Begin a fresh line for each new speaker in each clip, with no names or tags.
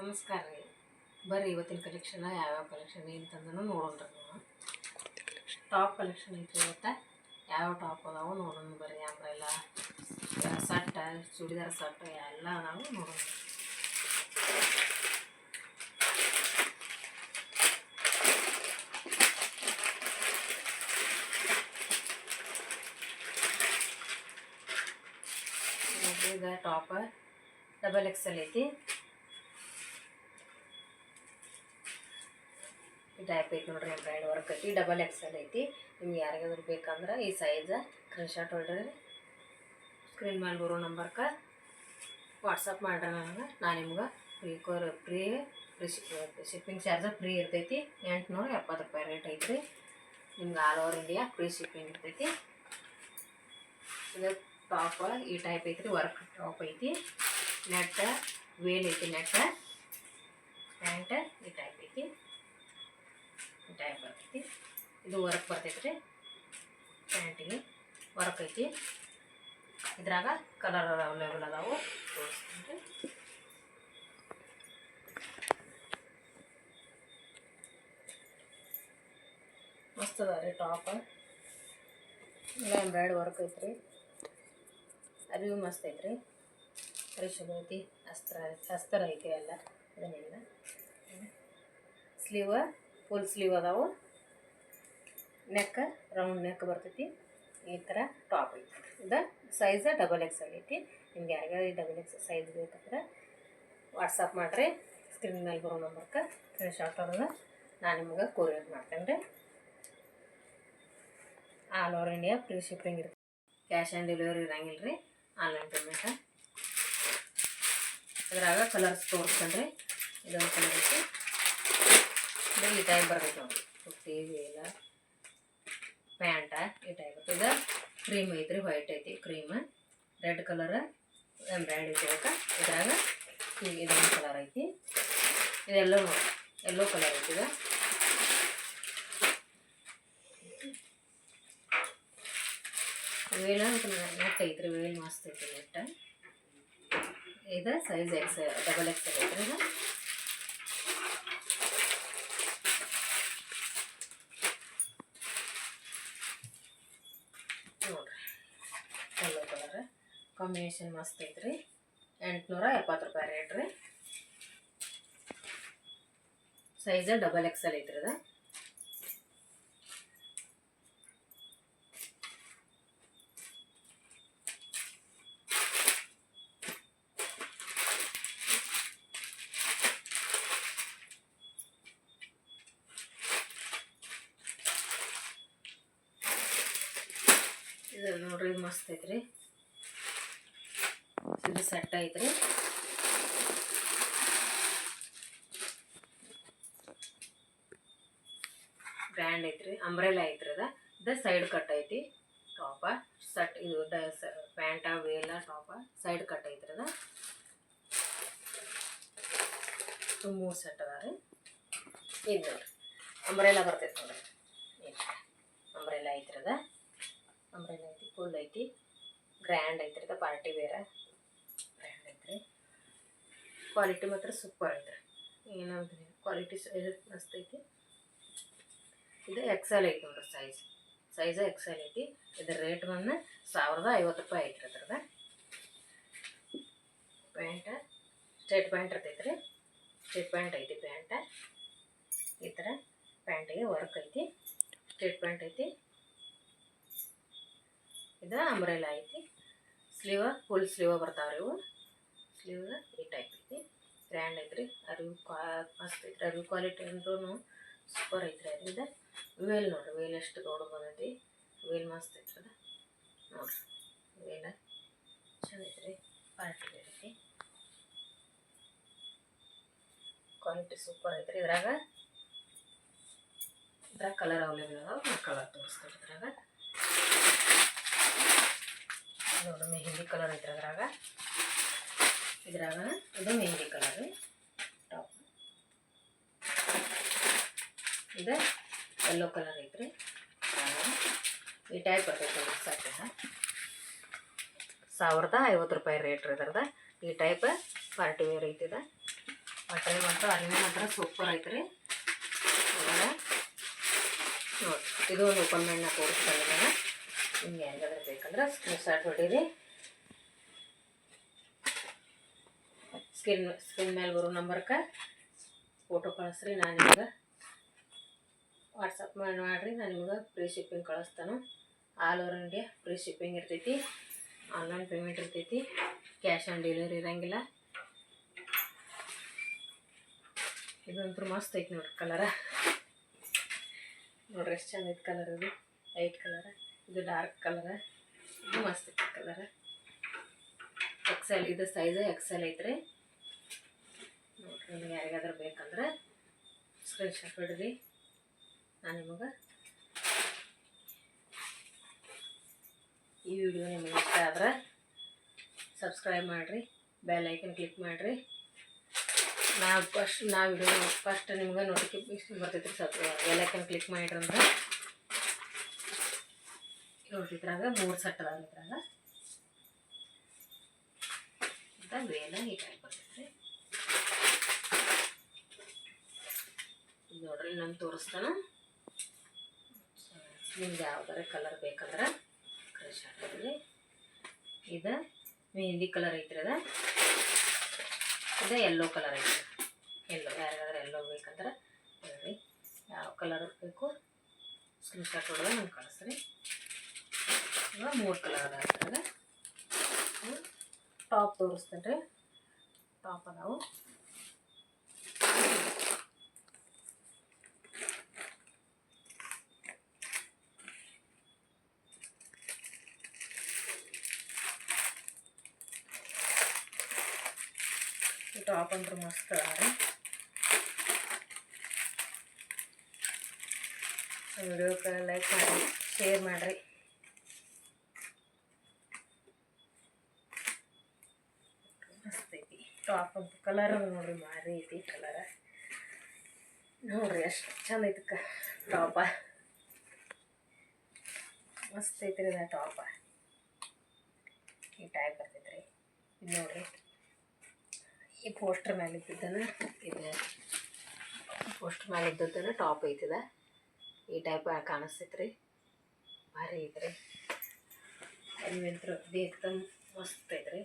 ನಮಸ್ಕಾರ ರೀ. ಬರ್ರಿ ಇವತ್ತಿನ ಕಲೆಕ್ಷನ್ ಯಾವ್ಯಾವ ಕಲೆಕ್ಷನ್ ಅಂತಂದನು ನೋಡೋಣ್ರಿ. ನಾವು ಟಾಪ್ ಕಲೆಕ್ಷನ್ ಐತಿ ಇವತ್ತು. ಯಾವ್ಯಾವ ಟಾಪ್ ಅದಾವು ನೋಡೋಣ ಬರ್ರಿ. ಅಂಬ್ರೆಲ್ಲ ಸಟ್ಟ, ಚೂಡಿದಾರ್ ಸಟ್ಟ ಎಲ್ಲ ಅದಾವು ನೋಡೋಣ. ಈಗ ಟಾಪ್ ಡಬಲ್ XL ಐತಿ. ಈ ಟೈಪ್ ಐತಿ ನೋಡ್ರಿ. ಎಂಬ್ರಾಯ್ಡ್ ವರ್ಕ್ ಐತಿ. ಡಬಲ್ XL ಐತಿ. ನಿಮ್ಗೆ ಯಾರಿಗಾದ್ರು ಬೇಕಂದ್ರೆ ಈ ಸೈಜ್ ಸ್ಕ್ರೀನ್ಶಾಟ್ ಹೊಡ್ರಿ. ಸ್ಕ್ರೀನ್ ಮೇಲೆ ಬರೋ ನಂಬರ್ಗೆ ವಾಟ್ಸಪ್ ಮಾಡ್ರಿ ನನಗೆ. ನಾನು ನಿಮ್ಗೆ ಫ್ರೀ ಶಿಪ್ಪಿಂಗ್ ಚಾರ್ಜ್ ಫ್ರೀ ಇರ್ತೈತಿ. 870 ರೂಪಾಯಿ ರೇಟ್ ಐತ್ರಿ. ನಿಮ್ಗೆ all over India free shipping ಇರ್ತೈತಿ. ಇದು ಟಾಪ್ ಈ ಟೈಪ್ ಐತ್ರಿ. ವರ್ಕ್ ಟಾಪ್ ಐತಿ. ನೆಟ್ ವೇಲ್ ಐತಿ. ನೆಟ್ ಪ್ಯಾಂಟ್ ಈ ಟೈಪ್ ಐತಿ. ಈ ಟೈಪ್ ಬರ್ತೈತಿ. ಇದು ವರ್ಕ್ ಬರ್ತೈತ್ರಿ. ಪ್ಯಾಂಟಿಗೆ ವರ್ಕ್ ಐತಿ. ಇದ್ರಾಗ ಕಲರ್ ಅವೈಲೇಬಲ್ ಅದಾವು, ತೋರಿಸ್ತೀನಿ. ಮಸ್ತ್ ಅದ ರೀ ಟಾಪ್. ಎಲ್ಲ ಎಂಬ್ರಾಯ್ಡ್ ವರ್ಕ್ ಐತ್ರಿ. ಅರಿವು ಮಸ್ತ್ ಐತ್ರಿ. ಚಲೋ ಐತಿ. ಅಸ್ತರ ಐತಿ ಎಲ್ಲ. ಇದನ್ನೆಲ್ಲ ಸ್ಲೀವ್ ಫುಲ್ ಸ್ಲೀವ್ ಅದಾವು. ನೆಕ್ ರೌಂಡ್ ನೆಕ್ ಬರ್ತೈತಿ. ಈ ಥರ ಟಾಪ್ ಐತಿ. ಇದು ಸೈಜ್ ಡಬಲ್ XL ಐತಿ. ನಿಮ್ಗೆ ಯಾರ್ಯಾರು ಈ ಡಬಲ್ XL ಸೈಜ್ ಬೇಕಂದ್ರೆ ವಾಟ್ಸಪ್ ಮಾಡಿರಿ. ಸ್ಕ್ರೀನ್ ಮೇಲೆ ಬರೋ ನಂಬರ್ಗೆ ಸ್ಕ್ರೀನ್ಶಾಟ್ ಹೊಡೆದು ನಾನು ನಿಮ್ಗೆ ಕೊರಿಯರ್ ಮಾಡ್ತೇನೆ ರೀ. All over India free shipping ಇರ್ತದೆ. ಕ್ಯಾಶ್ ಆನ್ ಡೆಲಿವರಿ ಇರಂಗಿಲ್ಲ ರೀ. Online payment. ಅದ್ರಾಗ ಕಲರ್ಸ್ ತೋರಿಸ್ತಾನೆ ರೀ. ಇದೊಂದು ಕಲರ್ ಐತಿ. ಇದು ಈ ಟೈಪ್ ಬರ್ತೈತೆ ನೋಡಿರಿ. ಕುರ್ತಿ ವೇಲ ಪ್ಯಾಂಟ ಈ ಟೈಪ್. ಇದು ಕ್ರೀಮ್ ಐತ್ರಿ. ವೈಟ್ ಐತಿ. ಕ್ರೀಮ್ ರೆಡ್ ಕಲರ್ ಎಂಬ್ರಾಯ್ಡ್ ಐತಿ. ಇದ್ರಾಗ ಇದೊಂದು ಕಲರ್ ಐತಿ. ಇದೆಲ್ಲೋ ನೋಡಿ ಎಲ್ಲೋ ಕಲರ್ ಐತಿ. ಇದು ವೇಲ ನೆಟ್ ಐತ್ರಿ. ವೇಲ್ ಮಸ್ತ್ ಐತಿ ನೆಟ್. ಇದು ಸೈಜ್ ಡಬಲ್ XL ಐತ್ರಿ. ಇದು ನೋಡ್ರಿ ಎಲ್ಲೋ ಕಲರ್ ಕಾಂಬಿನೇಷನ್ ಮಸ್ತ್ ಐತ್ರಿ. 870 ರೂಪಾಯಿ ರೇಟ್ ರೀ. ಸೈಜ್ ಡಬಲ್ XL ಐತ್ರಿ. ಇದು ಇದು ನೋಡ್ರಿ. ಇದು ಮಸ್ತ್ ಐತ್ರಿ. ಇದು ಸೆಟ್ ಐತ್ರಿ. ಬ್ರ್ಯಾಂಡ್ ಐತ್ರಿ. ಅಂಬ್ರೆಲಾ ಐತ್ರಿ. ಇದು ಸೈಡ್ ಕಟ್ ಐತಿ. ಟಾಪ ಸಟ್ ಇದು ಪ್ಯಾಂಟ ವೇಲ ಟಾಪ ಸೈಡ್ ಕಟ್ ಐತ್ರಿ. ಇದು 3 ಸೆಟ್ ಅದ ರೀ. ಇದು ನೋಡ್ರಿ ಅಂಬ್ರೆಲಾ ಬರ್ತೈತೆ ನೋಡ್ರಿ. ಅಂಬ್ರೆಲಾ ಐತ್ರಿ. ಅಂಬ್ರೆಲಾ ಐತಿ. ಫುಲ್ ಐತಿ. ಗ್ರ್ಯಾಂಡ್ ಐತ್ರಿ. ಇದು ಪಾರ್ಟಿ ವೇರ ಗ್ರ್ಯಾಂಡ್ ಐತ್ರಿ. ಕ್ವಾಲಿಟಿ ಮಾತ್ರ ಸೂಪರ್ ಐತ್ರಿ. ಏನಂದ್ರೆ ಕ್ವಾಲಿಟಿ ಮಸ್ತ್ ಐತಿ. ಇದು XL ಐತಿ ನೋಡ್ರಿ. ಸೈಜ್ XL ಐತಿ. ಇದ್ರ ರೇಟ್ ಬಂದು 1050 ರೂಪಾಯಿ ಐತ್ರಿ. ಅದ್ರದ ಪ್ಯಾಂಟ್ ಸ್ಟ್ರೇಟ್ ಪ್ಯಾಂಟ್ ಇರ್ತೈತ್ರಿ. ಸ್ಟ್ರೇಟ್ ಪ್ಯಾಂಟ್ ಐತಿ. ಪ್ಯಾಂಟ ಈ ಥರ ಪ್ಯಾಂಟಿಗೆ ವರ್ಕ್ ಐತಿ. ಸ್ಟ್ರೇಟ್ ಪ್ಯಾಂಟ್ ಐತಿ. ಇದು ಅಂಬ್ರೆಲಾ ಐತಿ. ಸ್ಲೀವ್ ಫುಲ್ ಸ್ಲೀವ್ ಬರ್ತಾವ್ರಿ. ಇವು ಸ್ಲೀವ್ ಈ ಟೈಪ್ ಐತಿ. ಗ್ರ್ಯಾಂಡ್ ಐತ್ರಿ. ಅರಿವು ಮಸ್ತ್ ಐತ್ರಿ. ಅರಿವು ಕ್ವಾಲಿಟಿ ಅಂದ್ರೂ ಸೂಪರ್ ಐತ್ರಿ. ಇದು ವೇಲ್ ನೋಡ್ರಿ. ವೇಲ್ ಎಷ್ಟು ದೊಡ್ಡ ಬಂದೈತಿ. ವೇಲ್ ಮಸ್ತ್ ಐತ್ರಿ. ನೋಡ್ರಿ ವೇಲ ಚಂದ ಐತ್ರಿ. ಪಾರ್ಟಿ ವೇರ್ ಐತಿ. ಕ್ವಾಲಿಟಿ ಸೂಪರ್ ಐತ್ರಿ. ಇದ್ರಾಗ ಕಲರ್ ಅವೈಲೇಬಲ್ ಅದಾವ. ಕಲರ್ ತೋರಿಸ್ತಾರೆ. ಇದ್ರಾಗ ನೋಡ್ರಿ ಮೆಹಂದಿ ಕಲರ್ ಐತ್ರಿ. ಇದ್ರಾಗ ಇದು ಮೆಹಂದಿ ಕಲರ್ ರೀ. ಟಾಪ್ ಇದು ಯೆಲ್ಲೋ ಕಲರ್ ಐತ್ರಿ. ಈ ಟೈಪ್ ಬರ್ತೈತೆ ಸೆಟ್. 1050 ರೂಪಾಯಿ ರೇಟ್ ರೀ. ಈ ಟೈಪ್ ಪಾರ್ಟಿ ವೇರ್ ಐತಿದ. ಬಟ್ಟೆ ಮಾತ್ರ ಅರಿವಿ ಮಾತ್ರ ಸೂಪರ್ ಐತೆ ರೀ. ನೋಡಿ ಇದು ಒಂದು ಓಪನ್ ಮಾಡಿ ನಾ ತೋರಿಸ್ತಾನೆ. ನಿಮ್ಗೆ ಹೆಂಗಾದ್ರೆ ಬೇಕಂದ್ರೆ ಸ್ಕ್ರೀನ್ ಶಾಟ್ ಹೊಡೀರಿ. ಸ್ಕ್ರೀನ್ ಮೇಲೆ ಬರೋ ನಂಬರ್ಗೆ ಫೋಟೋ ಕಳಿಸ್ರಿ. ನಾನು ನಿಮ್ಗೆ ವಾಟ್ಸಪ್ ಮಾಡಿರಿ. ನಾನು ನಿಮ್ಗೆ ಫ್ರೀ ಶಿಪ್ಪಿಂಗ್ ಕಳಿಸ್ತಾನೆ. All over India free shipping ಇರ್ತೈತಿ. ಆನ್ಲೈನ್ ಪೇಮೆಂಟ್ ಇರ್ತೈತಿ. ಕ್ಯಾಶ್ ಆನ್ ಡೆಲಿವರಿ ಇರೋಂಗಿಲ್ಲ. ಇದಂತೂ ಮಸ್ತ್ ಐತಿ ನೋಡ್ರಿ ಕಲರ. ನೋಡ್ರಿ ಎಷ್ಟು ಚಂದ ಐತೆ ಕಲರ್. ಇದು ಲೈಟ್ ಕಲರ, ಇದು ಡಾರ್ಕ್ ಕಲರ. ಇದು ಮಸ್ತ್ ಐತಿ ಕಲರ. ಎಕ್ಸೆಲ್ ಇದು ಸೈಜ್ ಎಕ್ಸೆಲ್ ಐತ್ರಿ. ನೋಡ್ರಿ ನಿಮ್ಗೆ ಯಾರಿಗಾದ್ರೂ ಬೇಕಂದ್ರೆ ಸ್ಕ್ರೀನ್ ಶಾಟ್ ಹೊಡ್ರಿ. ನಾನು ನಿಮಗೆ ಈ ವಿಡಿಯೋ ನಿಮಗೆ ಇಷ್ಟ ಆದ್ರೆ ಸಬ್ಸ್ಕ್ರೈಬ್ ಮಾಡಿರಿ, ಬೆಲ್ ಐಕನ್ ಕ್ಲಿಕ್ ಮಾಡಿರಿ. ನಾ ವಿಡಿಯೋ ಫಸ್ಟ್ ನಿಮ್ಗೆ ನೋಟಿಫಿಕೇಶನ್ ಬರ್ತೈತ್ರಿ. ಬೆಲ್ ಐಕನ್ ಕ್ಲಿಕ್ ಮಾಡಿರಂದ್ರೆ ನೋಡ್ರಿ ಇದ್ರಾಗ 3 ಸೆಟ್ ಅದಾವ. ಇದ್ರಾಗ ಬೇಲ ಈ ಟೈಪ್ ಬರ್ತೈತ್ರಿ. ನೋಡ್ರಿ ನಾನು ತೋರಿಸ್ತಾನ. ನಿಮ್ಗೆ ಯಾವ್ದಾರ ಕಲರ್ ಬೇಕಂದ್ರೆ ಸ್ಕ್ರೀನ್ ಶಾಟ್ ಹೊಡ್ರಿ. ಇದು ಮೆಹಂದಿ ಕಲರ್ ಐತ್ರಿ. ಇದು ಯೆಲ್ಲೋ ಕಲರ್ ಐತ್ರಿ. ಎಲ್ಲೋ ಯಾರಿಗಾದ್ರೆ ಎಲ್ಲೋ ಬೇಕಂದ್ರೆ ಹೇಳ್ರಿ. ಯಾವ ಕಲರ್ ಬೇಕು ಸ್ಕ್ರೀನ್ ಶಾಟ್ ಹೊಡೆದ್ರೆ ನಂಗೆ ಕಳಿಸ್ರಿ. ಇವಾಗ 3 ಕಲರ್ ಅದಾವ. ಟಾಪ್ ತೋರಿಸ್ತೇನೆ ರೀ. ಟಾಪ್ ಅದಾವು. ಟಾಪ್ ಅಂದ್ರೆ ಮಸ್ತ್ ಅದ. ವಿಡಿಯೋಕ್ಕೆ ಲೈಕ್ ಮಾಡಿ, ಶೇರ್ ಮಾಡಿರಿ. ಮಸ್ತ್ ಐತಿ ಟಾಪ್ ಅಂತ. ಕಲರ್ ನೋಡ್ರಿ ಮಾರಿ ಐತಿ ಕಲರ. ನೋಡ್ರಿ ಎಷ್ಟು ಚಂದ ಐತಿ ಟಾಪ. ಮಸ್ತ್ ಐತ್ರಿ ಇದು ಟಾಪ. ಈ ಟೈಪ್ ಬರ್ತೈತ್ರಿ. ಇದು ನೋಡ್ರಿ ಈ ಪೋಸ್ಟರ್ ಮೇಲೆ ಇದ್ದಿದ್ದಾನೆ. ಇದು ಪೋಸ್ಟರ್ ಮೇಲೆ ಇದ್ದದ್ದನ್ನು ಟಾಪ್ ಐತಿದ. ಈ ಟೈಪ್ ಕಾಣಿಸ್ತೈತ್ರಿ. ಭಾರಿ ಐತ್ರಿ. ಅಲ್ಲಿಂತ್ರ ಏಕದಮ್ ಮಸ್ತ್ ಐತ್ರಿ.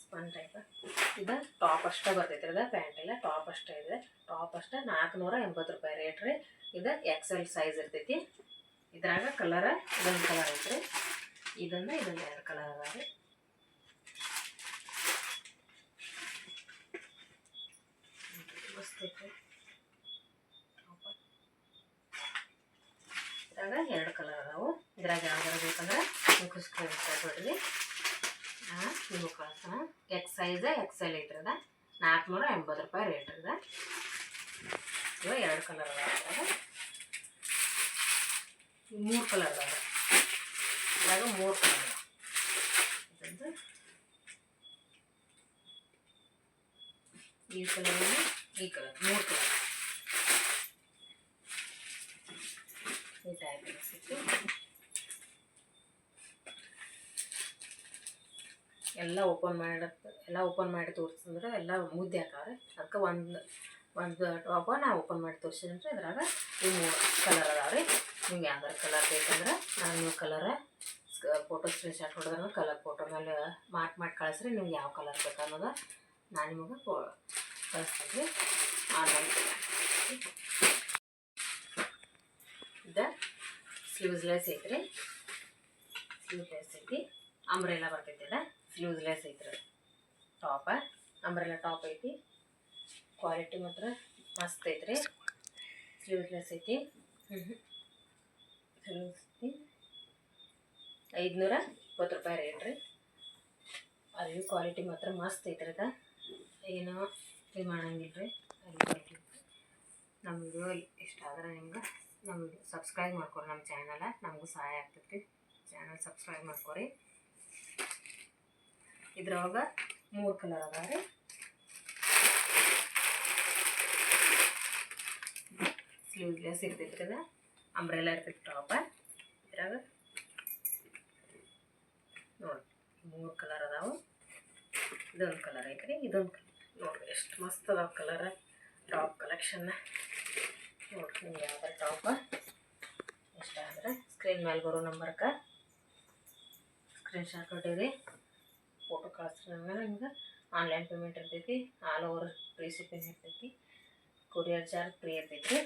Spun type. ಇದು ಟಾಪ್ ಅಷ್ಟೇ ಬರ್ತೈತ್ರಿ. ಇದು ಪ್ಯಾಂಟ್ ಇಲ್ಲ, ಟಾಪ್ ಅಷ್ಟೇ ಇದೆ. ಟಾಪ್ ಅಷ್ಟೇ 480 ರೂಪಾಯಿ ರೇಟ್ ರೀ. ಇದು ಎಕ್ಸೆಲ್ ಸೈಜ್ ಇರ್ತೈತಿ. ಇದ್ರಾಗ ಕಲರ ಇದೊಂದು ಕಲರ್ ಐತ್ರಿ. ಇದೊಂದು 2 ಕಲರ್ ಅದಾವ ರೀ. ಮಸ್ತ್ ಐತ್ರಿ ಟಾಪ. ಇದ್ರಾಗ 2 ಕಲರ್ ಅದಾವು. ಇದ್ರಾಗ ಯಾವ್ದಾರು ಬೇಕಂದ್ರೆ ನಿಮ್ಗೆ ಸ್ಕ್ರೀನ್ ಶಾಟ್ ಹೊಡ್ರಿ. ನಿಮ್ಗೆ ಕಳ್ಸೋಣ. ಸೈಜ್ ಎಕ್ಸೆಲ್ ಐತ್ರಿ. 480 ರೂಪಾಯಿ ರೇಟ್ ಇದೆ. ಇವಾಗ 2 ಕಲರ್ ಅದಾವ. 3 ಕಲರ್ ಅದಾವ. ಇದ್ರಾಗ 3 ಕಲರ್ ಅದಾವ. ಇದೊಂದು ಈ ಕಲರ್, ಈ ಕಲರ್, 3 ಕಲರ್. ಈ ಟೈಪ್ ಸಿಕ್ತು. ಎಲ್ಲ ಓಪನ್ ಮಾಡಿ ತೋರಿಸಿದ್ರೆ ಎಲ್ಲ ಮುದ್ದೆ ಹಾಕವ್ರೆ. ಅದಕ್ಕೆ ಒಂದು ಟಾಪ ನಾ ಓಪನ್ ಮಾಡಿ ತೋರಿಸಿದ್ರೆ ಇದ್ರಾಗ ಈ 3 ಕಲರ್ ಅದಾವೆ ರೀ. ನಿಮ್ಗೆ ಯಾವ್ದಾರು ಕಲರ್ ಬೇಕಂದ್ರೆ ನಾನು ನೀವು ಕಲರ ಫೋಟೋ ಸ್ಕ್ರೀನ್ ಶಾಟ್ ಹೊಡೆದ್ರೆ ಕಲರ್ ಫೋಟೋ ಮೇಲೆ ಮಾರ್ಕ್ ಮಾಡಿ ಕಳಿಸ್ರಿ. ನಿಮ್ಗೆ ಯಾವ ಕಲರ್ ಬೇಕನ್ನೋದು ನಾನು ನಿಮಗೆ ಕಳಿಸ್ತೀನಿ. ಆನ್ಲೈನ್ ಇದು ಸ್ಲೀವ್ಸ್ಲೆಸ್ ಐತ್ರಿ. ಸ್ಲೀವ್ಲೆಸ್ ಐತಿ. ಅಂಬ್ರೆಲ್ಲ ಬರ್ತೈತಿಲ್ಲ. ಸ್ಲೀವ್ಸ್ಲೆಸ್ ಐತ್ರಿ ಟಾಪ. ಅಂಬ್ರೆಲ್ಲ ಟಾಪ್ ಐತಿ. ಕ್ವಾಲಿಟಿ ಮಾತ್ರ ಮಸ್ತ್ ಐತ್ರಿ. ಸ್ಲೀವ್ಲೆಸ್ ಐತಿ. ಐತಿ 520 ರೂಪಾಯಿ ರೇಟ್ ರೀ. ಅಲ್ಲಿ ಕ್ವಾಲಿಟಿ ಮಾತ್ರ ಮಸ್ತ್ ಐತ್ರಿ. ಅದು ಏನೋ ಇದು ಮಾಡಂಗಿಲ್ಲ ರೀ. ಕ್ವಾಲಿಟಿ ನಮ್ಮ ವಿಡಿಯೋ ಇಷ್ಟ ಆದ್ರೆ ನಿಮ್ಗೆ ನಮ್ಮ ವಿಡಿಯೋ ಸಬ್ಸ್ಕ್ರೈಬ್ ಮಾಡ್ಕೊರಿ. ನಮ್ಮ ಚಾನಲ ನಮಗೂ ಸಹಾಯ ಆಗ್ತೈತಿ. ಚಾನಲ್ ಸಬ್ಸ್ಕ್ರೈಬ್ ಮಾಡ್ಕೊರಿ. ಇದ್ರೊಳಗೆ 3 ಕಲರ್ ಅದಾವ ರೀ. ಸ್ಲೀವ್ಲೆಸ್ ಇರ್ತೈತ್ರಿ. ಅದು ಅಂಬ್ರೆಲ್ಲ ಇರ್ತೈತಿ ಟಾಪ. ಇದ್ರಾಗ ನೋಡಿ 3 ಕಲರ್ ಅದಾವು. ಇದೊಂದು ಕಲರ್ ಐತ್ರಿ. ಇದೊಂದು ಕಲರ್ ನೋಡಿರಿ ಎಷ್ಟು ಮಸ್ತ್ ಅದಾವ ಕಲರ್ ಟಾಪ್ ಕಲೆಕ್ಷನ್. ನೋಡಿರಿ ನಿಮ್ಗೆ ಯಾವ್ದಾರ ಟಾಪ್ ಇಷ್ಟ ಆದರೆ ಸ್ಕ್ರೀನ್ ಮೇಲೆ ಬರೋ ನಂಬರ್ಗೆ ಸ್ಕ್ರೀನ್ ಶಾಟ್ ಹೊಡೀರಿ, ಫೋಟೋ ಕಳಿಸ್ರಿ. ನಿಮ್ಗೆ ಆನ್ಲೈನ್ ಪೇಮೆಂಟ್ ಇರ್ತೈತಿ, ಆಲ್ ಓವರ್ ಫ್ರೀ ಶಿಪ್ಪಿಂಗ್ ಇರ್ತೈತಿ, ಕೊರಿಯರ್ ಚಾರ್ಜ್ ಫ್ರೀ ಇರ್ತೈತಿ,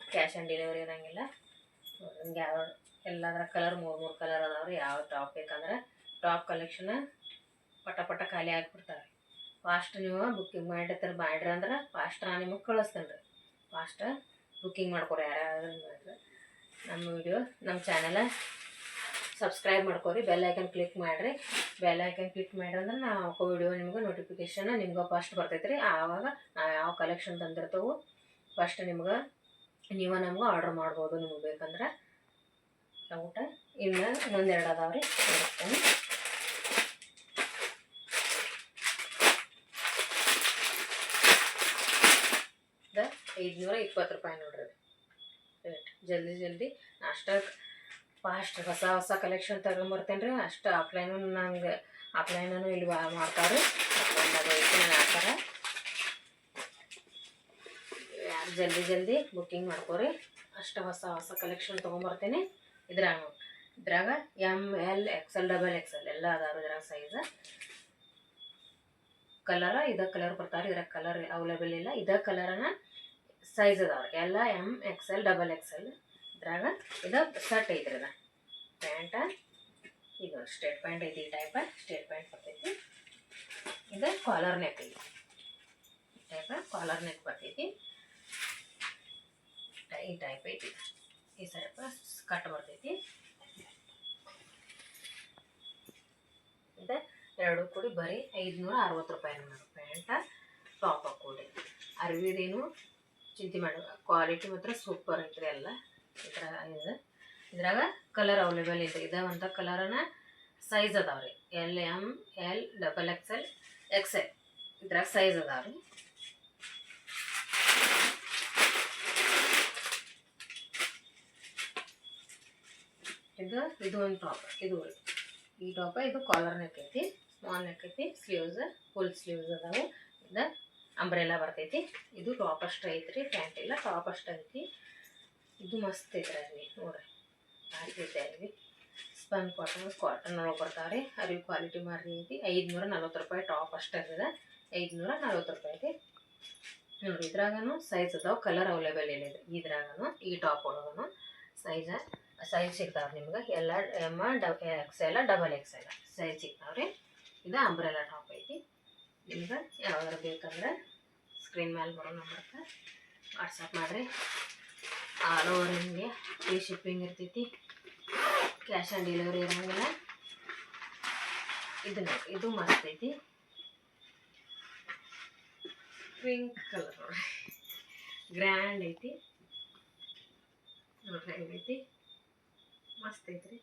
ಕ್ಯಾಶ್ ಆನ್ ಡೆಲಿವರಿ ಇರೋಂಗಿಲ್ಲ. ನಿಮ್ಗೆ ಯಾವ ಎಲ್ಲದರ ಕಲರ್ 3 ಕಲರ್ ಅದಾವ್ರಿ. ಯಾವ ಟಾಪ್ ಬೇಕಂದ್ರೆ ಟಾಪ್ ಕಲೆಕ್ಷನ್ ಪಟ ಖಾಲಿ ಆಗಿಬಿಡ್ತಾವೆ. ಫಾಸ್ಟ್ ನೀವು ಬುಕ್ಕಿಂಗ್ ಮಾಡ್ರಿ ಅಂದ್ರೆ ಫಾಸ್ಟ್ ನಾನು ನಿಮಗೆ ಕಳಿಸ್ತೇನೆ ರೀ. ಫಾಸ್ಟ್ ಬುಕ್ಕಿಂಗ್ ಮಾಡ್ಕೊರಿ ಯಾರ್ಯಾರು ಮಾಡಿದ್ರೆ. ನಮ್ಮ ವಿಡಿಯೋ ನಮ್ಮ ಚಾನಲ ಸಬ್ಸ್ಕ್ರೈಬ್ ಮಾಡ್ಕೊರಿ, ಬೆಲ್ ಐಕನ್ ಕ್ಲಿಕ್ ಮಾಡಿರಿ. ಬೆಲ್ ಐಕನ್ ಕ್ಲಿಕ್ ಮಾಡ್ರಿ ಅಂದ್ರೆ ನಾವು ವಿಡಿಯೋ ನಿಮ್ಗೆ ನೋಟಿಫಿಕೇಷನ್ ನಿಮ್ಗೆ ಫಸ್ಟ್ ಬರ್ತೈತೆ ರೀ. ಆವಾಗ ನಾವು ಯಾವ ಕಲೆಕ್ಷನ್ ತಂದಿರ್ತೇವೆ ಫಸ್ಟ್ ನಿಮ್ಗೆ ನಮ್ಗೆ ಆರ್ಡ್ರ್ ಮಾಡ್ಬೋದು ನಿಮ್ಗೆ ಬೇಕಂದ್ರೆ. ಊಟ ಇನ್ನು ಇನ್ನೊಂದೆರಡು ಅದಾವೆ ರೀ, ನೋಡ್ತೇನೆ. ₹520 ನೋಡ್ರಿ ರೇಟ್. ಜಲ್ದಿ ಅಷ್ಟು ಫಾಸ್ಟ್ ಹೊಸ ಕಲೆಕ್ಷನ್ ತಗೊಂಬರ್ತೇನೆ ರೀ. ಅಷ್ಟು ಆಫ್ಲೈನು ನಂಗೆ ಆಫ್ಲೈನೂ ಇಲ್ಲಿ ಮಾಡ್ತಾರೆ, ಮಾಡ್ತಾರೆ. ಯಾರು ಜಲ್ದಿ ಬುಕ್ಕಿಂಗ್ ಮಾಡ್ಕೊರಿ. ಅಷ್ಟು ಹೊಸ ಕಲೆಕ್ಷನ್ ತೊಗೊಂಬರ್ತೇನೆ. ಇದ್ರಾಗ ML XL XXL ಎಲ್ಲ ಅದಾವೆ. ಇದ್ರಾಗ ಸೈಜ್ ಕಲರ ಕಲರ್ ಬರ್ತಾರೆ. ಇದ್ರಾಗ ಕಲರ್ ಅವೈಲೇಬಲ್ ಇಲ್ಲ. ಕಲರನ್ನ ಸೈಜ್ ಅದಾವ್ರಿ. ಎಲ್ಲ M XL XXL. ಇದ್ರಾಗ ಸೆಟ್ ಐತ್ರಿ. ಪ್ಯಾಂಟ ಇದು ಸ್ಟ್ರೇಟ್ ಪ್ಯಾಂಟ್ ಐತಿ. ಈ ಟೈಪ್ ಸ್ಟ್ರೇಟ್ ಪ್ಯಾಂಟ್ ಬರ್ತೈತಿ. ಇದು ಕಾಲರ್ ನೆಕ್ ಐತಿ. ಈ ಟೈಪ್ ಕಾಲರ್ ನೆಕ್ ಬರ್ತೈತಿ. ಈ ಟೈಪ್ ಐತಿ. ಈ ಸ್ವಲ್ಪ ಕಟ್ ಬರ್ತೈತಿ. ಎರಡು ಕೂಡಿ ಬರೀ ₹560 ನೋಡ್ರಿ. ಪ್ಯಾಂಟ ಟಾಪ್ ಕೂಡಿ ಅರ್ವಿದೇನು ಚಿಂತೆ ಮಾಡಿ, ಕ್ವಾಲಿಟಿ ಮಾತ್ರ ಸೂಪರ್ ಐತ್ರಿ. ಎಲ್ಲ ಇದ್ರಾಗ ಕಲರ್ ಅವೈಲೇಬಲ್ ಐತೆ. ಇದಾವಂಥ ಕಲರನ್ನ ಸೈಜ್ ಅದಾವ್ರಿ. LM L XXL XL ಇದ್ರಾಗ ಸೈಜ್ ಅದಾವ್ರಿ. ಇದು ಒಂದು ಟಾಪ್. ಈ ಟಾಪ್ ಇದು ಕಾಲರ್ ನೆಕ್ ಐತಿ, ಸ್ಮಾಲ್ ನೆಕ್ ಐತಿ. ಸ್ಲೀವ್ಸ್ ಫುಲ್ ಸ್ಲೀವ್ಸ್ ಅದಾವೆ. ಇದು ಅಂಬ್ರೆಲಾ ಬರ್ತೈತಿ. ಇದು ಟಾಪ್ ಅಷ್ಟು ಐತ್ರಿ, ಪ್ಯಾಂಟ್ ಇಲ್ಲ, ಟಾಪ್ ಅಷ್ಟು ಐತಿ. ಇದು ಮಸ್ತ್ ಐತ್ರಿ ಅರ್ವಿ ನೋಡ್ರಿ. ಐತೆ ಅರ್ವಿ ಸ್ಪನ್ ಕಾಟನ್ ಒಳಗೆ ಬರ್ತಾವ್ರಿ. ಅರ್ವಿ ಕ್ವಾಲಿಟಿ ಮಾರಿ ಐತಿ. ₹540 ಟಾಪ್ ಅಷ್ಟು ಇದೆ. ₹540 ಐತಿ ನೋಡ್ರಿ. ಇದ್ರಾಗನು ಸೈಜ್ ಅದಾವೆ, ಕಲರ್ ಅವೈಲೇಬಲ್ ಏನಿದೆ. ಇದ್ರಾಗನು ಈ ಟಾಪ್ ಒಳಗನು ಸೈಜ್ ಸಿಗ್ತಾವ್ರಿ ನಿಮ್ಗೆ. ಎಲ್ಲ M XL XXL ಸೈಜ್ ಸಿಗ್ತಾವ್ರಿ. ಇದು ಅಂಬ್ರೆಲಾ ಟಾಪ್ ಐತಿ. ನಿಮ್ಗೆ ಯಾವ್ದಾರು ಬೇಕಂದ್ರೆ ಸ್ಕ್ರೀನ್ ಮೇಲೆ ಬರೋ ನಂಬರ್ಗೆ ವಾಟ್ಸಪ್ ಮಾಡಿರಿ. All over India free shipping ಇರ್ತೈತಿ, ಕ್ಯಾಶ್ ಆನ್ ಡೆಲಿವರಿ ಇರೋಂಗಿಲ್ಲ. ಇದು ಮಸ್ತ್ ಐತಿ. ಪಿಂಕ್ ಕಲರ್ ನೋಡ್ರಿ, ಗ್ರ್ಯಾಂಡ್ ಐತಿ ನೋಡ್ರಿ. ಹೆಂಗೈತಿ ಮಸ್ತ್ ಐತ್ರಿ.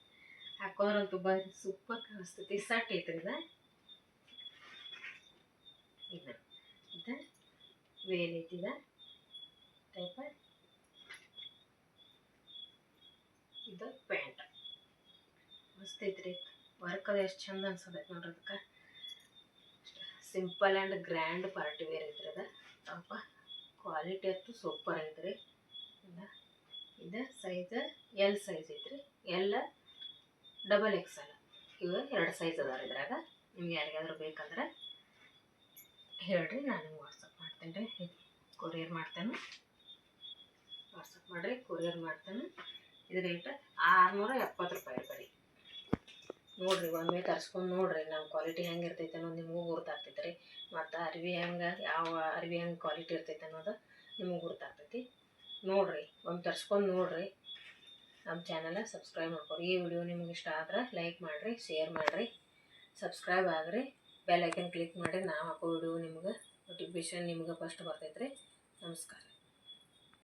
ಹಾಕೋರಂತೂ ಬಾರಿ ಸೂಪರ್ ಕಾಣಿಸ್ತೈತಿ. ಸಟ್ ಐತ್ರಿ. ಇದು ವೇಲ್ ಐತಿ. ಟೈಪ್ ಇದು ಪ್ಯಾಂಟ್ ಮಸ್ತ್ ಐತ್ರಿ. ವರ್ಕ್ ಅದು ಎಷ್ಟು ಚಂದ ಅನ್ಸತೈತಿ ನೋಡ್ರಿ. ಅದಕ್ಕೆ simple and grand party wear ಐತ್ರಿ. ಟಾಪ ಕ್ವಾಲಿಟಿ ಅಂತೂ ಸೂಪರ್ ಐತ್ರಿ. ಇದು ಸೈಜ್ L ಸೈಜ್ ಐತ್ರಿ. L XXL ಇವು 2 ಸೈಜ್ ಅದಾವ್ರಿ. ಇದ್ರಾಗ ನಿಮ್ಗೆ ಯಾರಿಗಾದ್ರೂ ಬೇಕಂದ್ರೆ ಹೇಳ್ರಿ, ನಾನು ವಾಟ್ಸಪ್ ಮಾಡ್ತೇನೆ ರೀ. ಕೊರಿಯರ್ ಮಾಡ್ತೇನೆ. ವಾಟ್ಸಪ್ ಮಾಡಿರಿ, ಕೊರಿಯರ್ ಮಾಡ್ತೇನೆ. ಇದು ರೇಟ್ ₹670 ಬರೀ. ನೋಡಿರಿ, ಒಮ್ಮೆ ತರಿಸ್ಕೊಂಡು ನೋಡಿರಿ ನಮ್ಮ ಕ್ವಾಲಿಟಿ ಹೆಂಗೆ ಇರ್ತೈತೆ ಅನ್ನೋದು ನಿಮಗೂ ಗುರ್ತಾಗ್ತೈತೆ ರೀ. ಮತ್ತು ಯಾವ ಅರ್ವಿ ಹೆಂಗೆ ಕ್ವಾಲಿಟಿ ಇರ್ತೈತೆ ಅನ್ನೋದು ನಿಮಗೆ ಗುರ್ತಾಗ್ತೈತಿ. ನೋಡಿರಿ, ಒಮ್ಮೆ ತರಿಸ್ಕೊಂಡು ನೋಡಿರಿ. ನಮ್ಮ ಚಾನಲ್ ಸಬ್ಸ್ಕ್ರೈಬ್ ಮಾಡ್ಕೊರಿ. ಈ ವಿಡಿಯೋ ನಿಮ್ಗೆ ಇಷ್ಟ ಆದ್ರೆ ಲೈಕ್ ಮಾಡಿರಿ, ಶೇರ್ ಮಾಡಿರಿ, ಸಬ್ಸ್ಕ್ರೈಬ್ ಆಗಿರಿ. ಬೆಲ್ ಐಕನ್ ಕ್ಲಿಕ್ ಮಾಡಿರಿ. ನಾವು ಹಾಕೋ ವಿಡಿಯೋ ನಿಮ್ಗೆ ನೋಟಿಫಿಕೇಷನ್ ನಿಮ್ಗೆ ಫಸ್ಟ್ ಬರ್ತೈತೆ ರೀ. ನಮಸ್ಕಾರ.